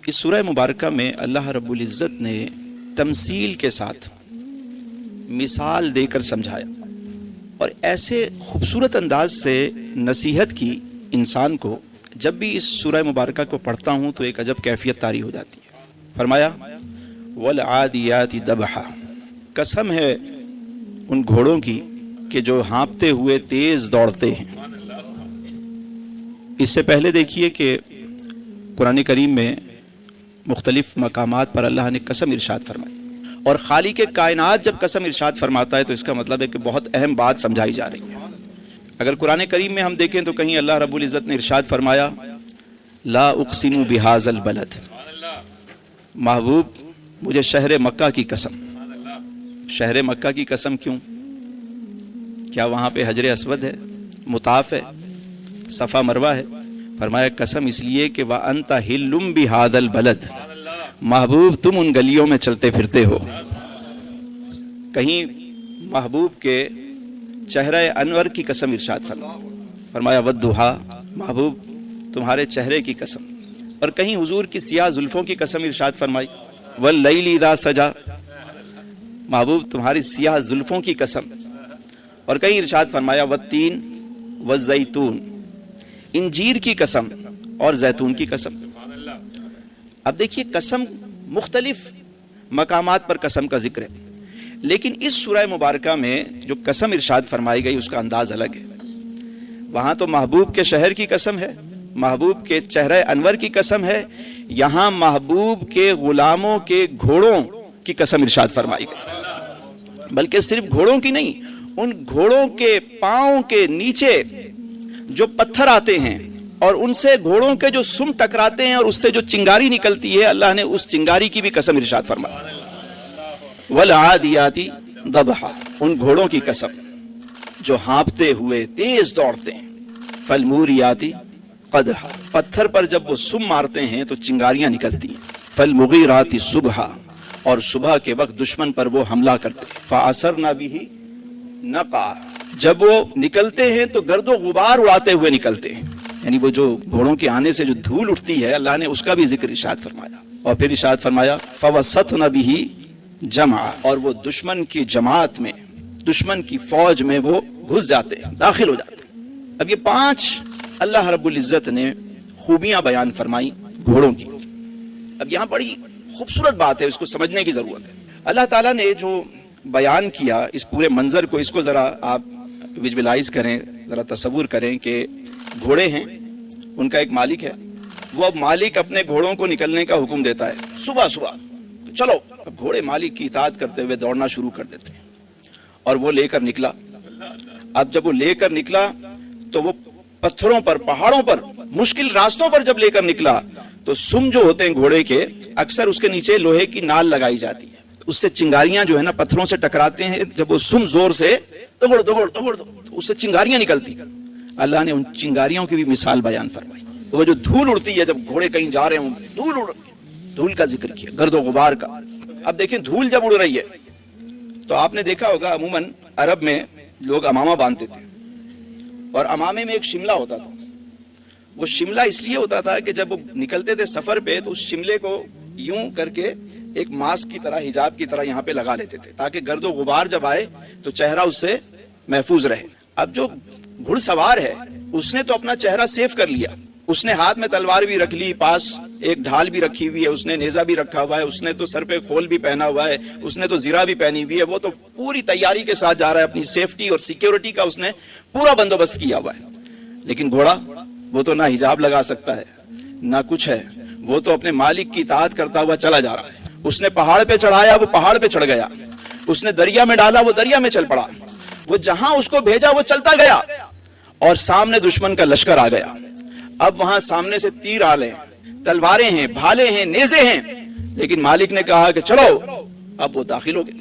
اس سورہ مبارکہ میں اللہ رب العزت نے تمثیل کے ساتھ مثال دے کر سمجھایا اور ایسے خوبصورت انداز سے نصیحت کی انسان کو، جب بھی اس سورہ مبارکہ کو پڑھتا ہوں تو ایک عجب کیفیت طاری ہو جاتی ہے۔ فرمایا وَالْعَادِيَاتِ دَبْحًا، قسم ہے ان گھوڑوں کی کہ جو ہانپتے ہوئے تیز دوڑتے ہیں۔ اس سے پہلے دیکھیے کہ قرآن کریم میں مختلف مقامات پر اللہ نے قسم ارشاد فرمائی، اور خالق کائنات جب قسم ارشاد فرماتا ہے تو اس کا مطلب ہے کہ بہت اہم بات سمجھائی جا رہی ہے۔ اگر قرآن کریم میں ہم دیکھیں تو کہیں اللہ رب العزت نے ارشاد فرمایا لا اقسم بہذا البلد، محبوب مجھے شہر مکہ کی قسم۔ شہر مکہ کی قسم کیوں؟ کیا وہاں پہ حجر اسود ہے، مطاف ہے، صفا مروہ ہے؟ فرمایا قسم اس لیے کہ وَأَنْتَ حِلٌّ بِهَذَا الْبَلَدِ، محبوب تم ان گلیوں میں چلتے پھرتے ہو۔ کہیں محبوب کے چہرہ انور کی قسم ارشاد فرمایا وَالضُّحَىٰ، محبوب تمہارے چہرے کی قسم، اور کہیں حضور کی سیاہ زلفوں کی قسم ارشاد فرمائی وَاللَّيْلِ اِذَا سَجَا، محبوب تمہاری سیاہ زلفوں کی قسم، اور کہیں ارشاد فرمایا وَالتِّينِ وَالزَّيْتُونِ، انجیر کی قسم اور زیتون کی قسم۔ اب دیکھیے قسم مختلف مقامات پر قسم کا ذکر ہے، لیکن اس سورہ مبارکہ میں جو قسم ارشاد فرمائی گئی اس کا انداز الگ ہے۔ وہاں تو محبوب کے شہر کی قسم ہے، محبوب کے چہرہ انور کی قسم ہے، یہاں محبوب کے غلاموں کے گھوڑوں کی قسم ارشاد فرمائی گئی، بلکہ صرف گھوڑوں کی نہیں، ان گھوڑوں کے پاؤں کے نیچے جو پتھر آتے ہیں اور ان سے گھوڑوں کے جو سم ٹکراتے ہیں اور اس سے جو چنگاری نکلتی ہے، اللہ نے اس چنگاری کی بھی قسم ارشاد فرمائی وَالْعَادِيَاتِ ضَبْحًا، ان گھوڑوں کی قسم جو ہانپتے ہوئے تیز دوڑتے ہیں، فَالْمُورِيَاتِ قَدْحًا، پتھر پر جب وہ سم مارتے ہیں تو چنگاریاں نکلتی ہیں، فَالْمُغِيرَاتِ صُبْحًا، اور صبح کے وقت دشمن پر وہ حملہ کرتے ہیں، فَأَثَرْنَ بِهِ نَقْعًا، جب وہ نکلتے ہیں تو گرد و غبار اڑاتے ہوئے نکلتے ہیں، یعنی وہ جو گھوڑوں کے آنے سے جو دھول اٹھتی ہے اللہ نے اس کا بھی ذکر ارشاد فرمایا، اور پھر ارشاد فرمایا فَوَسَّطْنَ بِهِ جَمْعًا، اور وہ دشمن کی جماعت میں، دشمن کی فوج میں وہ گھس جاتے ہیں، داخل ہو جاتے ہیں۔ اب یہ 5 اللہ رب العزت نے خوبیاں بیان فرمائی گھوڑوں کی۔ اب یہاں بڑی خوبصورت بات ہے، اس کو سمجھنے کی ضرورت ہے۔ اللہ تعالیٰ نے جو بیان کیا اس پورے منظر کو، اس کو ذرا آپ ویژولائز کریں، ذرا تصور کریں کہ گھوڑے ہیں، ان کا ایک مالک ہے، وہ اب مالک اپنے گھوڑوں کو نکلنے کا حکم دیتا ہے صبح صبح، چلو۔ اب گھوڑے مالک کی اطاعت کرتے ہوئے دوڑنا شروع کر دیتے ہیں، اور وہ لے کر نکلا۔ اب جب وہ لے کر نکلا تو وہ پتھروں پر، پہاڑوں پر، مشکل راستوں پر جب لے کر نکلا تو سم جو ہوتے ہیں گھوڑے کے، اکثر اس کے نیچے لوہے کی نال لگائی جاتی ہے، اس سے چنگاریاں جو ہے نا پتھروں سے ٹکراتے ہیں، جب وہ سم زور سے دوڑ دوڑ دوڑ اس سے چنگاریاں نکلتی، اللہ نے ان چنگاریوں کی بھی مثال بیان فرمائی۔ وہ جو دھول اڑتی ہے جب گھوڑے کہیں جا رہے ہوں، دھول کا ذکر کیا، گرد و غبار کا۔ اب دیکھیں دھول جب اڑ رہی ہے تو آپ نے دیکھا ہوگا عموماً عرب میں لوگ امامہ باندھتے تھے، اور امامے میں ایک شملہ ہوتا تھا۔ وہ شملہ اس لیے ہوتا تھا کہ جب وہ نکلتے تھے سفر پہ تو اس شملے کو یوں کر کے ایک ماسک کی طرح، حجاب کی طرح یہاں پہ لگا لیتے تھے، تاکہ گرد و غبار جب آئے تو چہرہ اس سے محفوظ رہے۔ اب جو گھڑ سوار ہے اس نے تو اپنا چہرہ سیف کر لیا، اس نے ہاتھ میں تلوار بھی رکھ لی، پاس ایک ڈھال بھی رکھی ہوئی ہے، اس نے نیزہ بھی رکھا ہوا ہے، اس نے تو سر پہ کھول بھی پہنا ہوا ہے، اس نے تو زرہ بھی پہنی ہوئی ہے، وہ تو پوری تیاری کے ساتھ جا رہا ہے، اپنی سیفٹی اور سیکیورٹی کا اس نے پورا بندوبست کیا ہوا ہے۔ لیکن گھوڑا وہ تو نہ حجاب لگا سکتا ہے نہ کچھ ہے، وہ تو اپنے مالک کی اطاعت کرتا ہوا چلا جا رہا ہے۔ اس نے پہاڑ پہ چڑھایا وہ پہاڑ پہ چڑھ گیا، اس نے دریا میں ڈالا وہ دریا میں چل پڑا، وہ جہاں اس کو بھیجا وہ چلتا گیا، اور سامنے دشمن کا لشکر آ گیا۔ اب وہاں سامنے سے تیر آ رہے ہیں، تلواریں ہیں، بھالے ہیں، نیزے ہیں، لیکن مالک نے کہا کہ چلو۔ اب وہ داخل ہو گئے،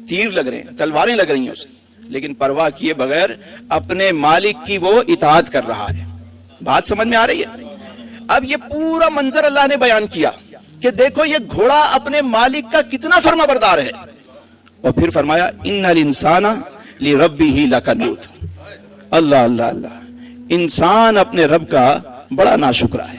تیر لگ رہے ہیں، تلواریں لگ رہی ہیں اسے، لیکن پرواہ کیے بغیر اپنے مالک کی وہ اطاعت کر رہا ہے۔ بات سمجھ میں آ رہی ہے؟ اب یہ پورا منظر اللہ نے بیان کیا کہ دیکھو یہ گھوڑا اپنے مالک کا کتنا فرما بردار ہے، اور پھر فرمایا ان الانسان لربہ لکنود، اللہ اللہ اللہ، انسان اپنے رب کا بڑا ناشکرا ہے۔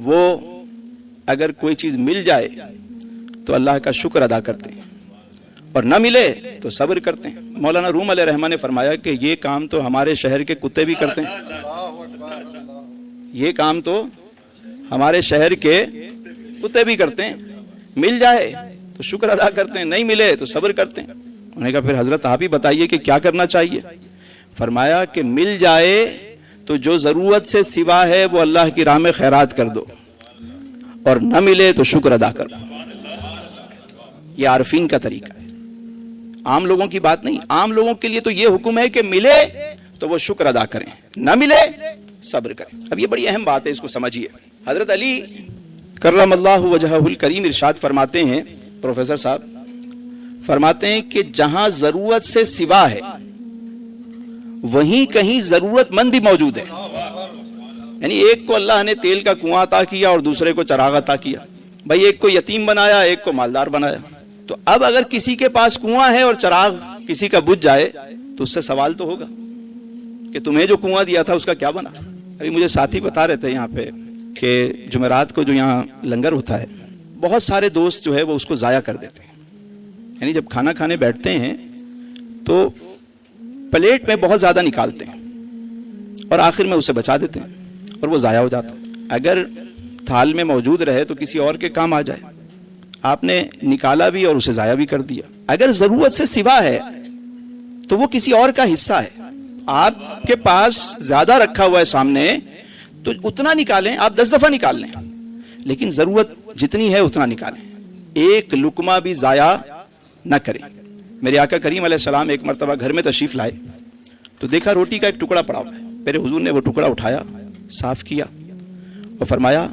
وہ اگر کوئی چیز مل جائے تو اللہ کا شکر ادا کرتے ہیں اور نہ ملے تو صبر کرتے ہیں. مولانا روم علیہ رحمہ نے فرمایا کہ یہ کام تو ہمارے شہر کے کتے بھی کرتے ہیں. یہ کام تو ہمارے شہر کے کتے بھی کرتے ہیں. مل جائے تو شکر ادا کرتے ہیں, نہیں ملے تو صبر کرتے ہیں. انہوں نے کہا پھر حضرت آپ ہی بتائیے کہ کیا کرنا چاہیے. فرمایا کہ مل جائے تو جو ضرورت سے سوا ہے وہ اللہ کی راہ میں خیرات کر دو, اور نہ ملے تو شکر ادا کر دو. یہ عارفین کا طریقہ ہے, عام لوگوں کی بات نہیں. عام لوگوں کے لیے تو یہ حکم ہے کہ ملے تو وہ شکر ادا کریں, نہ ملے صبر کریں. اب یہ بڑی اہم بات ہے, اس کو سمجھیے. حضرت علی کرم اللہ وجہہ الکریم ارشاد فرماتے ہیں, پروفیسر صاحب فرماتے ہیں کہ جہاں ضرورت سے سوا ہے وہیں کہیں ضرورت مند بھی موجود ہے. یعنی ایک کو اللہ نے تیل کا کنواں عطا کیا اور دوسرے کو چراغ عطا کیا. بھائی ایک کو یتیم بنایا, ایک کو مالدار بنایا. تو اب اگر کسی کے پاس کنواں ہے اور چراغ کسی کا بجھ جائے تو اس سے سوال تو ہوگا کہ تمہیں جو کنواں دیا تھا اس کا کیا بنا. ابھی مجھے ساتھی بتا رہے تھے یہاں پہ کہ جمعرات کو جو یہاں لنگر ہوتا ہے, بہت سارے دوست جو ہے وہ اس کو ضائع کر دیتے ہیں. یعنی جب کھانا کھانے بیٹھتے ہیں تو پلیٹ میں بہت زیادہ نکالتے ہیں اور آخر میں اسے بچا دیتے ہیں اور وہ ضائع ہو جاتا ہے. اگر تھال میں موجود رہے تو کسی اور کے کام آ جائے. آپ نے نکالا بھی اور اسے ضائع بھی کر دیا. اگر ضرورت سے سوا ہے تو وہ کسی اور کا حصہ ہے. آپ کے پاس زیادہ رکھا ہوا ہے سامنے تو اتنا نکالیں, آپ 10 دفعہ نکال لیں, لیکن ضرورت جتنی ہے اتنا نکالیں. ایک لقمہ بھی ضائع نہ کریں. میرے آقا کریم علیہ السلام ایک مرتبہ گھر میں تشریف لائے تو دیکھا روٹی کا ایک ٹکڑا پڑا ہوا ہے. میرے حضور نے وہ ٹکڑا اٹھایا, صاف کیا اور فرمایا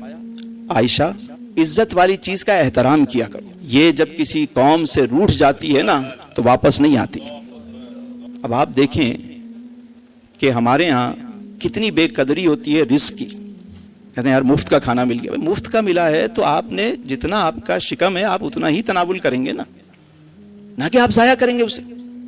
عائشہ عزت والی چیز کا احترام کیا کرو. یہ جب کسی قوم سے روٹھ جاتی ہے نا تو واپس نہیں آتی. اب آپ دیکھیں کہ ہمارے ہاں کتنی بے قدری ہوتی ہے رزق کی. کہتے ہیں یار مفت کا کھانا مل گیا. مفت کا ملا ہے تو آپ نے جتنا آپ کا شکم ہے آپ اتنا ہی تناول کریں گے نا, نہ کہ آپ ضائع کریں گے اسے.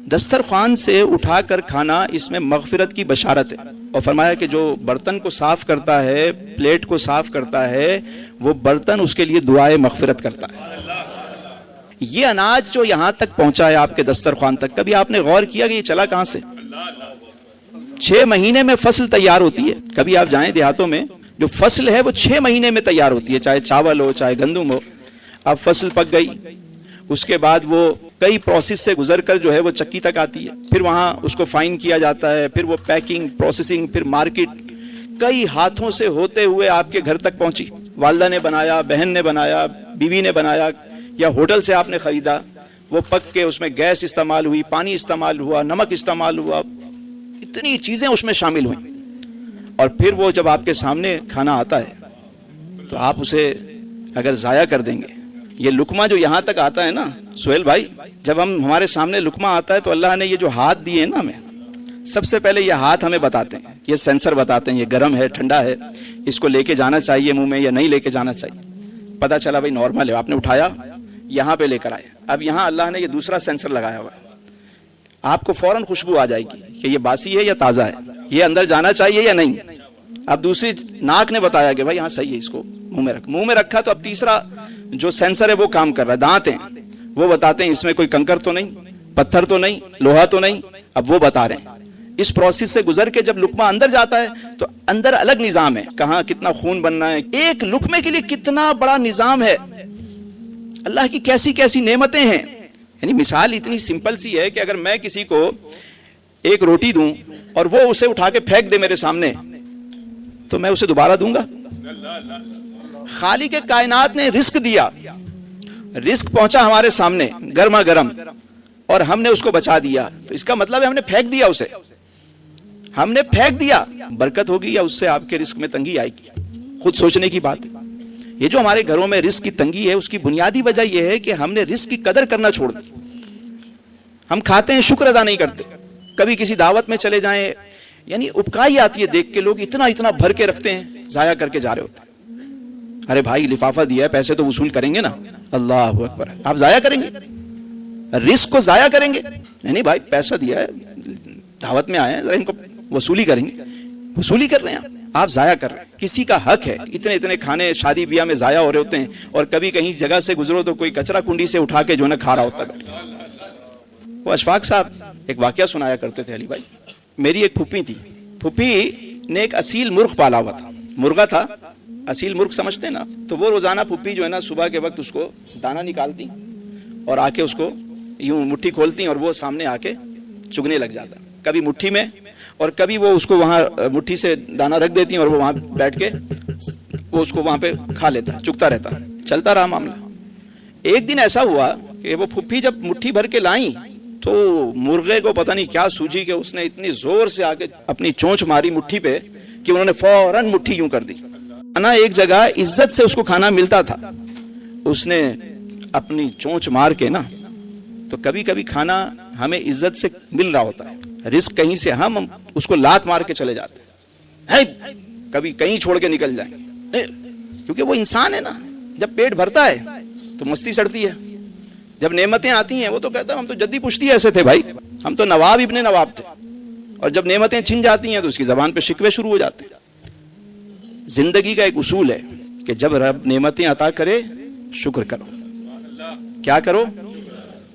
دسترخوان سے اٹھا کر کھانا اس میں مغفرت کی بشارت ہے. اور فرمایا کہ جو برتن کو صاف کرتا ہے, پلیٹ کو صاف کرتا ہے, وہ برتن اس کے لیے دعائے مغفرت کرتا ہے. یہ اناج جو یہاں تک پہنچا ہے آپ کے دسترخوان تک, کبھی آپ نے غور کیا کہ یہ چلا کہاں سے؟ 6 مہینے میں فصل تیار ہوتی ہے. کبھی آپ جائیں دیہاتوں میں, جو فصل ہے وہ 6 مہینے میں تیار ہوتی ہے, چاہے چاول ہو چاہے گندم ہو. اب فصل پک گئی, اس کے بعد وہ کئی پروسیس سے گزر کر جو ہے وہ چکی تک آتی ہے. پھر وہاں اس کو فائن کیا جاتا ہے, پھر وہ پیکنگ, پروسیسنگ, پھر مارکیٹ, کئی ہاتھوں سے ہوتے ہوئے آپ کے گھر تک پہنچی. والدہ نے بنایا, بہن نے بنایا, بیوی نے بنایا, یا ہوٹل سے آپ نے خریدا. وہ پک کے اس میں گیس استعمال ہوئی, پانی استعمال ہوا, نمک استعمال ہوا, اتنی چیزیں اس میں شامل ہوئیں. اور پھر وہ جب آپ کے سامنے کھانا آتا ہے تو آپ اسے اگر ضائع کر دیں گے. یہ لقمہ جو یہاں تک آتا ہے نا سہیل بھائی, جب ہمارے سامنے لقمہ آتا ہے تو اللہ نے یہ جو ہاتھ دیے ہیں نا ہمیں, سب سے پہلے یہ ہاتھ ہمیں بتاتے ہیں, یہ سینسر بتاتے ہیں یہ گرم ہے ٹھنڈا ہے, اس کو لے کے جانا چاہیے منہ میں یا نہیں لے کے جانا چاہیے. پتا چلا بھائی نارمل ہے, آپ نے اٹھایا یہاں پہ لے کر آئے. اب یہاں اللہ نے یہ دوسرا سینسر لگایا ہوا ہے, آپ کو فوراً خوشبو آ جائے گی کہ یہ باسی ہے یا تازہ ہے, یہ اندر جانا چاہیے یا نہیں. اب دوسری ناک نے بتایا کہ بھائی یہاں صحیح ہے, اس کو منہ میں رکھ. منہ میں رکھا تو اب تیسرا جو سینسر ہے وہ کام کر رہا ہے, دانت ہیں وہ بتاتے ہیں اس میں کوئی کنکر تو نہیں, پتھر تو نہیں, لوہا تو نہیں. اب وہ بتا رہے ہیں. اس پروسیس سے گزر کے جب لقمہ اندر جاتا ہے تو اندر الگ نظام ہے, کہاں کتنا خون بننا ہے, ایک لقمے کے لیے کتنا بڑا نظام ہے. اللہ کی کیسی کیسی نعمتیں ہیں. یعنی مثال اتنی سمپل سی ہے کہ اگر میں کسی کو ایک روٹی دوں اور وہ اسے اٹھا کے پھینک دے میرے سامنے تو میں اسے دوبارہ دوں گا؟ خالق کائنات نے رزق دیا, رزق پہنچا ہمارے سامنے گرما گرم اور ہم نے اس کو بچا دیا, تو اس کا مطلب ہے ہم نے پھینک دیا اسے, ہم نے پھینک دیا. برکت ہوگی یا اس سے آپ کے رزق میں تنگی آئے گی؟ خود سوچنے کی بات ہے. یہ جو ہمارے گھروں میں رزق کی تنگی ہے اس کی بنیادی وجہ یہ ہے کہ ہم نے رزق کی قدر کرنا چھوڑ دی. ہم کھاتے ہیں شکر ادا نہیں کرتے. کبھی کسی دعوت میں چلے جائیں, یعنی اپکائی آتی ہے دیکھ کے, لوگ اتنا اتنا بھر کے رکھتے ہیں, ضائع کر کے جا رہے ہوتے ہیں. ارے بھائی لفافہ دیا ہے, پیسے تو وصول کریں گے نا. اللہ اکبر, آپ ضائع کریں گے, رزق کو ضائع کریں گے؟ نہیں بھائی پیسہ دیا ہے, دعوت میں آئے ہیں, ذرا ان کو وصولی کریں گے. وصولی کر رہے ہیں آپ. آپ ضائع کر رہے ہیں. کسی کا حق ہے. اتنے اتنے کھانے شادی بیاہ میں ضائع ہو رہے ہوتے ہیں, اور کبھی کہیں جگہ سے گزرو تو کوئی کچرا کنڈی سے اٹھا کے جو ہے کھا رہا ہوتا ہے. وہ اشفاق صاحب ایک واقعہ سنایا کرتے تھے علی بھائی. میری ایک پھوپھی تھی. پھوپھی نے ایک اصیل مرغ پالا ہوا تھا. مرغا تھا, اصیل مرغ سمجھتے ہیں نا. تو وہ روزانہ پھوپھی جو ہے نا صبح کے وقت اس کو دانہ نکالتی اور آ کے اس کو یوں مٹھی کھولتی اور وہ سامنے آ کے چگنے لگ جاتا, کبھی مٹھی میں اور کبھی وہ اس کو وہاں مٹھی سے دانہ رکھ دیتی ہیں اور وہ وہاں بیٹھ کے وہ اس کو وہاں پہ کھا لیتا, چگتا رہتا. چلتا رہا معاملہ. ایک دن ایسا ہوا کہ وہ پھوپھی جب مٹھی بھر کے لائیں تو مرغے کو پتہ نہیں کیا سوجی کہ اس نے اتنی زور سے آ کے اپنی چونچ ماری مٹھی پہ کہ انہوں نے فوراً مٹھی یوں کر دی. کھانا ایک جگہ عزت سے اس کو کھانا ملتا تھا, اس نے اپنی چونچ مار کے نا, تو کبھی کبھی کھانا ہمیں عزت سے مل رہا ہوتا ہے, رزق کہیں سے ہم اس کو لات مار کے چلے جاتے ہیں, کبھی کہیں چھوڑ کے نکل جائیں, کیونکہ وہ انسان ہے نا. جب پیٹ بھرتا ہے تو مستی سڑتی ہے, جب نعمتیں آتی ہیں وہ تو کہتا ہے ہم تو جدی پشتی ایسے تھے بھائی, ہم تو نواب ابن نواب تھے, اور جب نعمتیں چھن جاتی ہیں تو اس کی زبان پہ شکوے شروع ہو جاتے ہیں. زندگی کا ایک اصول ہے کہ جب رب نعمتیں عطا کرے شکر کرو. کیا کرو؟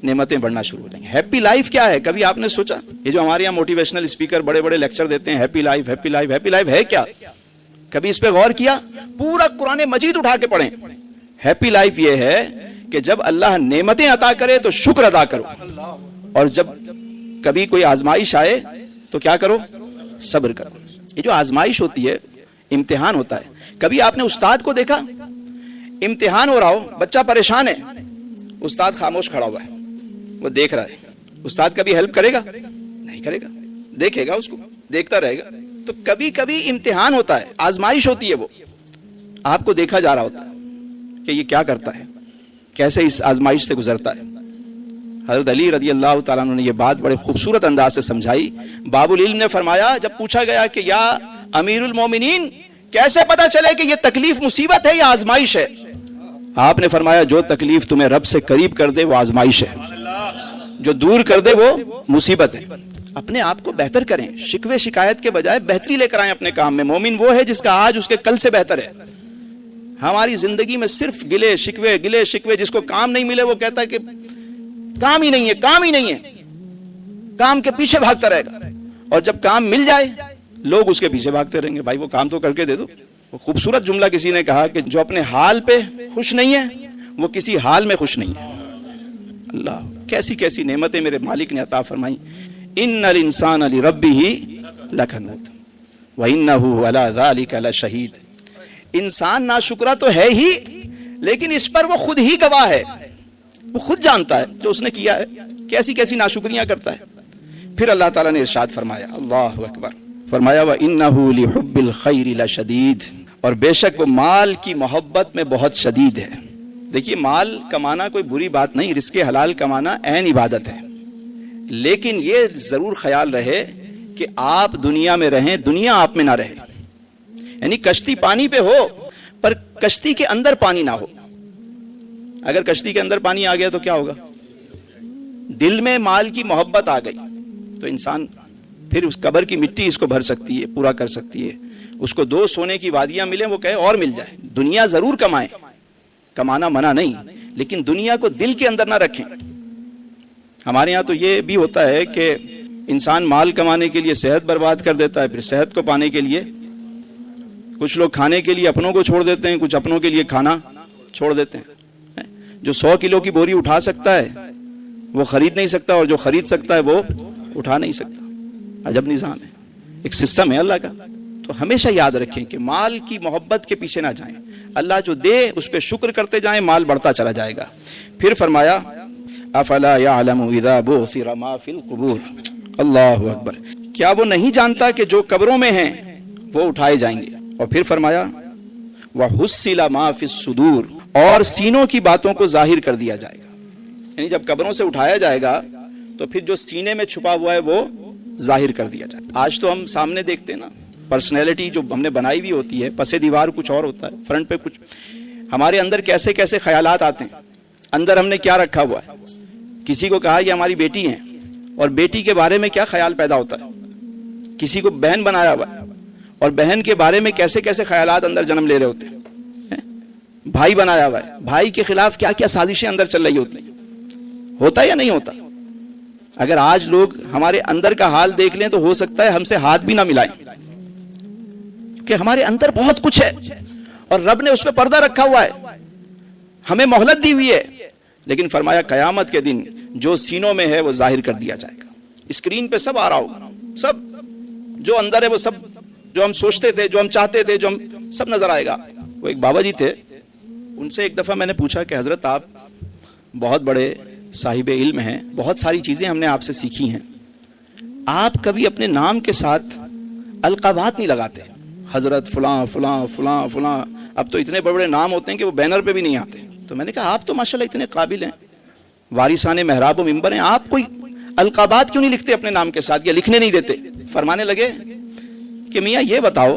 نعمتیں بڑھنا شروع ہو جائیں گے. ہیپی لائف کیا ہے؟ کبھی آپ نے سوچا؟ یہ جو ہمارے یہاں موٹیویشنل اسپیکر بڑے بڑے لیکچر دیتے ہیں happy life happy life happy life ہے کیا؟ کبھی اس پہ غور کیا؟ پورا قرآن مجید اٹھا کے پڑھیں. ہیپی لائف یہ ہے کہ جب اللہ نعمتیں عطا کرے تو شکر ادا کرو, اور جب کبھی کوئی آزمائش آئے تو کیا کرو؟ صبر کرو. یہ جو آزمائش ہوتی ہے امتحان ہوتا ہے. کبھی آپ نے استاد کو دیکھا؟ امتحان ہو رہا ہو, بچہ پریشان ہے, استاد خاموش کھڑا ہوا ہے, وہ دیکھ رہا ہے. استاد کبھی ہیلپ کرے گا؟ نہیں کرے گا, دیکھے گا اس کو, دیکھتا رہے گا. تو کبھی کبھی امتحان ہوتا ہے, آزمائش ہوتی ہے, وہ آپ کو دیکھا جا رہا ہوتا ہے کہ یہ کیا کرتا ہے, کیسے اس آزمائش سے گزرتا ہے. حضرت علی رضی اللہ تعالیٰ عنہ نے یہ بات بڑے خوبصورت انداز سے سمجھائی. باب العلم نے فرمایا, جب پوچھا گیا کہ یا امیر المومنین کیسے پتا چلے کہ یہ تکلیف مصیبت ہے یا آزمائش ہے, آپ نے فرمایا جو تکلیف تمہیں رب سے قریب کر دے وہ آزمائش ہے, جو دور کر دے وہ مصیبت ہے. اپنے آپ کو بہتر کریں, شکوے شکایت کے بجائے بہتری لے کر آئیں اپنے کام میں. مومن وہ ہے جس کا آج اس کے کل سے بہتر ہے. ہماری زندگی میں صرف گلے شکوے, جس کو کام نہیں ملے وہ کہتا ہے کہ کام ہی نہیں ہے, کام ہی نہیں ہے, کام کے پیچھے بھاگتا رہے گا. اور جب کام مل جائے لوگ اس کے پیچھے بھاگتے رہیں گے, بھائی وہ کام تو کر کے دے دو. وہ خوبصورت جملہ کسی نے کہا کہ جو اپنے حال پہ خوش نہیں ہے وہ کسی حال میں خوش نہیں ہے. اللہ کیسی کیسی نعمتیں میرے مالک نے عطا فرمائی. ان الانسان لربہ لکنود وانہ علی ذلک لشہید. انسان ناشکرا تو ہے ہی, لیکن اس پر وہ خود ہی گواہ ہے. وہ خود جانتا ہے جو اس نے کیا ہے, کیسی کیسی ناشکریاں کرتا ہے. پھر اللہ تعالیٰ نے ارشاد فرمایا, اللہ اکبر, فرمایا وَإِنَّهُ لِحُبِّ الْخَيْرِ لَشَدِيدٌ, اور بے شک وہ مال کی محبت میں بہت شدید ہے. دیکھیے مال کمانا کوئی بری بات نہیں, رزق حلال کمانا عین عبادت ہے, لیکن یہ ضرور خیال رہے کہ آپ دنیا میں رہیں, دنیا آپ میں نہ رہے. یعنی کشتی پانی پہ ہو پر کشتی کے اندر پانی نہ ہو. اگر کشتی کے اندر پانی آ گیا تو کیا ہوگا؟ دل میں مال کی محبت آ گئی تو انسان پھر اس قبر کی مٹی اس کو بھر سکتی ہے, پورا کر سکتی ہے. اس کو 2 سونے کی وادیاں ملیں وہ کہے اور مل جائے. دنیا ضرور کمائیں, کمانا منع نہیں, لیکن دنیا کو دل کے اندر نہ رکھیں. ہمارے ہاں تو یہ بھی ہوتا ہے کہ انسان مال کمانے کے لیے صحت برباد کر دیتا ہے, پھر صحت کو پانے کے لیے کچھ لوگ کھانے کے لیے اپنوں کو چھوڑ دیتے ہیں, کچھ اپنوں کے لیے کھانا چھوڑ دیتے ہیں. جو 100 کلو کی بوری اٹھا سکتا ہے وہ خرید نہیں سکتا, اور جو خرید سکتا ہے وہ اٹھا نہیں سکتا. عجب نظام ہے, ایک سسٹم ہے اللہ کا. تو ہمیشہ یاد رکھیں کہ مال کی محبت کے پیچھے نہ جائیں. اللہ جو دے اس پہ شکر کرتے جائیں, مال بڑھتا چلا جائے گا. پھر فرمایا افلا یعلم اذا بعثر ما فی القبور, اللہ اکبر, کیا وہ نہیں جانتا کہ جو قبروں میں ہیں وہ اٹھائے جائیں گے. اور پھر فرمایا وحصل ما فی الصدور, اور سینوں کی باتوں کو ظاہر کر دیا جائے گا. یعنی جب قبروں سے اٹھایا جائے گا تو پھر جو سینے میں چھپا ہوا ہے وہ ظاہر کر دیا جائے. آج تو ہم سامنے دیکھتے ہیں نا, پرسنالٹی جو ہم نے بنائی ہوئی ہوتی ہے, پس دیوار کچھ اور ہوتا ہے, فرنٹ پہ کچھ. ہمارے اندر کیسے کیسے خیالات آتے ہیں, اندر ہم نے کیا رکھا ہوا ہے. کسی کو کہا یہ ہماری بیٹی ہے, اور بیٹی کے بارے میں کیا خیال پیدا ہوتا ہے. کسی کو بہن بنایا ہوا ہے, اور بہن کے بارے میں کیسے کیسے خیالات اندر جنم لے رہے ہوتے ہیں. بھائی بنایا ہوا ہے, بھائی کے خلاف کیا کیا سازشیں اندر چل رہی ہوتی ہیں. ہوتا یا نہیں ہوتا؟ اگر آج لوگ ہمارے اندر کا حال دیکھ لیں تو ہو سکتا ہے ہم سے ہاتھ بھی نہ ملائیں, کہ ہمارے اندر بہت کچھ ہے اور رب نے اس پہ پردہ رکھا ہوا ہے, ہمیں مہلت دی ہوئی ہے. لیکن فرمایا قیامت کے دن جو سینوں میں ہے وہ ظاہر کر دیا جائے گا. اسکرین پہ سب آ رہا ہوگا, سب جو اندر ہے وہ سب, جو ہم سوچتے تھے, جو ہم چاہتے تھے, جو ہم سب نظر آئے گا. وہ ایک بابا جی تھے, ان سے ایک دفعہ میں نے پوچھا کہ حضرت آپ بہت بڑے صاحب علم ہیں, بہت ساری چیزیں ہم نے آپ سے سیکھی ہیں, آپ کبھی اپنے نام کے ساتھ القابات نہیں لگاتے, حضرت فلاں فلاں فلاں فلاں. اب تو اتنے بڑے بڑے نام ہوتے ہیں کہ وہ بینر پہ بھی نہیں آتے. تو میں نے کہا آپ تو ماشاءاللہ اتنے قابل ہیں, وارثان محراب و ممبر ہیں, آپ کوئی القابات کیوں نہیں لکھتے اپنے نام کے ساتھ یا لکھنے نہیں دیتے؟ فرمانے لگے کہ میاں یہ بتاؤ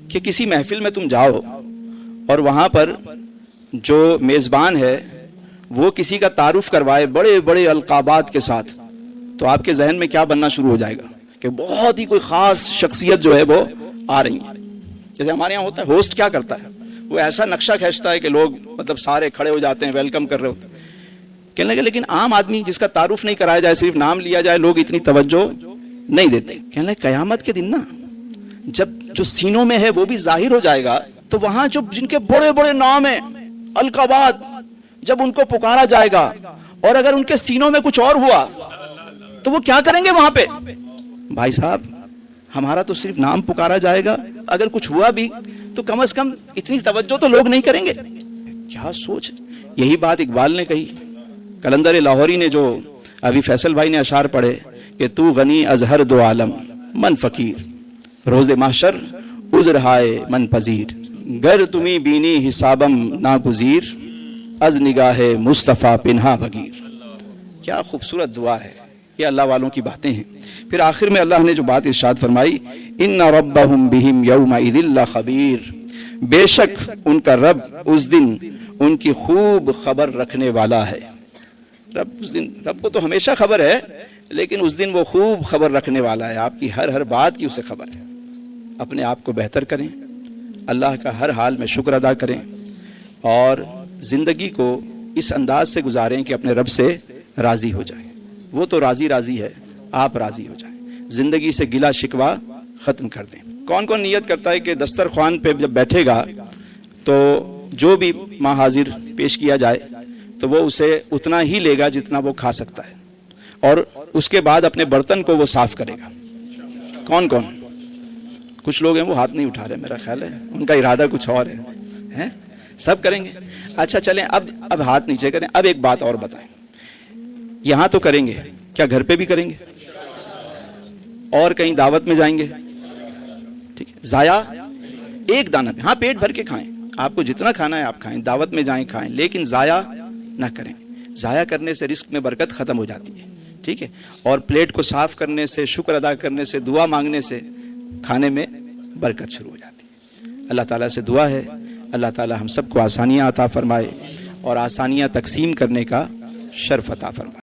کہ کسی محفل میں تم جاؤ اور وہاں پر جو میزبان ہے وہ کسی کا تعارف کروائے بڑے بڑے القابات کے ساتھ, تو آپ کے ذہن میں کیا بننا شروع ہو جائے گا کہ بہت ہی کوئی خاص شخصیت جو ہے وہ آ رہی ہے. جیسے ہمارے یہاں ہوتا ہے, ہوسٹ کیا کرتا ہے, وہ ایسا نقشہ کھینچتا ہے کہ لوگ مطلب سارے کھڑے ہو جاتے ہیں, ویلکم کر رہے ہوتے ہیں. کہنے لگے لیکن عام آدمی جس کا تعارف نہیں کرایا جائے, صرف نام لیا جائے, لوگ اتنی توجہ نہیں دیتے. کہنے لگے قیامت کے دن نا جب جو سینوں میں ہے وہ بھی ظاہر ہو جائے گا, تو وہاں جو جن کے بڑے بڑے نام ہیں القابات, جب ان کو پکارا جائے گا اور اگر ان کے سینوں میں کچھ اور ہوا تو وہ کیا کریں گے وہاں پہ؟ بھائی صاحب ہمارا تو صرف نام پکارا جائے گا, اگر کچھ ہوا بھی تو کم از کم اتنی توجہ تو لوگ نہیں کریں گے. کیا سوچ. یہی بات اقبال نے کہی, قلندر لاہوری نے جو ابھی فیصل بھائی نے اشعار پڑھے کہ تو غنی از ہر دو عالم من فقیر, روز محشر عذر ہائے من پذیر, گر تمہیں بینی حسابم ناگزیر, از نگاہ مصطفیٰ پنہا بگیر. کیا خوبصورت دعا ہے, یہ اللہ والوں کی باتیں ہیں. پھر آخر میں اللہ نے جو بات ارشاد فرمائی, ان ربہم بہم یومئذ لخبیر, بے شک ان کا رب اس دن ان کی خوب خبر رکھنے والا ہے. رب اس دن, رب کو تو ہمیشہ خبر ہے, لیکن اس دن وہ خوب خبر رکھنے والا ہے, آپ کی ہر بات کی اسے خبر ہے. اپنے آپ کو بہتر کریں, اللہ کا ہر حال میں شکر ادا کریں, اور زندگی کو اس انداز سے گزاریں کہ اپنے رب سے راضی ہو جائیں. وہ تو راضی راضی ہے, آپ راضی ہو جائیں. زندگی سے گلا شکوہ ختم کر دیں. کون کون نیت کرتا ہے کہ دسترخوان پہ جب بیٹھے گا تو جو بھی ماں حاضر پیش کیا جائے تو وہ اسے اتنا ہی لے گا جتنا وہ کھا سکتا ہے, اور اس کے بعد اپنے برتن کو وہ صاف کرے گا؟ کون کون؟ کچھ لوگ ہیں وہ ہاتھ نہیں اٹھا رہے, میرا خیال ہے ان کا ارادہ کچھ اور ہے. سب کریں گے؟ اچھا چلیں اب ہاتھ نیچے کریں. اب ایک بات اور بتائیں, یہاں تو کریں گے, کیا گھر پہ بھی کریں گے؟ اور کہیں دعوت میں جائیں گے؟ ٹھیک ہے, ضائع ایک دانہ پہ, ہاں پیٹ بھر کے کھائیں, آپ کو جتنا کھانا ہے آپ کھائیں, دعوت میں جائیں کھائیں, لیکن ضائع نہ کریں. ضائع کرنے سے رزق میں برکت ختم ہو جاتی ہے. ٹھیک ہے, اور پلیٹ کو صاف کرنے سے, شکر ادا کرنے سے, دعا مانگنے سے کھانے میں برکت شروع ہو جاتی ہے. اللہ تعالیٰ سے دعا ہے اللہ تعالیٰ ہم سب کو آسانیاں عطا فرمائے اور آسانیاں تقسیم کرنے کا شرف عطا فرمائے.